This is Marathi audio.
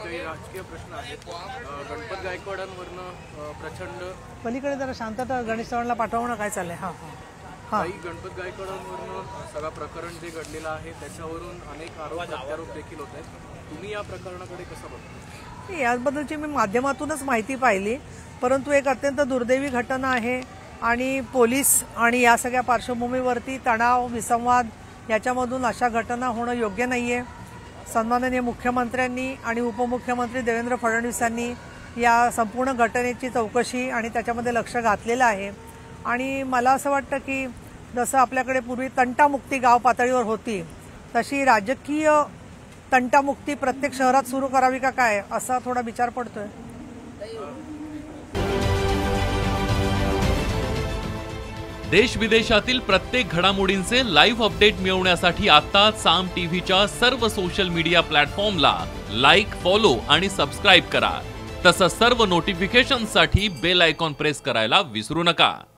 काही राजकीय प्रश्न आहेत। गणपत गायकवाडांवरनं प्रचंड पलीकडे जरा शांतता, गणेश चव्हाणला पाठवणं काय चाललंय? हां हां हां काही गणपत गायकवाडांवरनं सगळं प्रकरण जे घडलेलं आहे त्याच्यावरून अनेक प्रत्यारोप देखील होत आहेत। तुम्ही या प्रकरणाकडे कसं बघता? याबद्दलची मी माध्यमातूनच माहिती पाहिली, परंतु एक अत्यंत दुर्दैवी घटना आहे आणि पोलीस आणि या सगळ्या पार्श्वभूमीवरती तणाव, विसंवाद याच्यामधून अशा घटना होणं योग्य नाहीये। सन्माननीय मुख्यमंत्र्यांनी आणि उपमुख्यमंत्री देवेंद्र फडणवीस यांनी या संपूर्ण घटनेची चौकशी आणि त्याच्यामध्ये लक्ष घातलेलं आहे आणि मला असं वाटतं की जसं आपल्याकडे पूर्वी तंटामुक्ती गाव पातळीवर होती तशी राजकीय तंटामुक्ती प्रत्येक शहरात सुरू करावी का काय असा थोडा विचार पडतोय। देश विदेशातील प्रत्येक घडामोडींचे लाईव्ह अपडेट मिळवण्यासाठी आता साम टीव्हीच्या सर्व सोशल मीडिया प्लॅटफॉर्मला लाईक, फॉलो आणि सबस्क्राईब करा। तसंच सर्व नोटिफिकेशनसाठी बेल आयकॉन प्रेस करायला विसरू नका।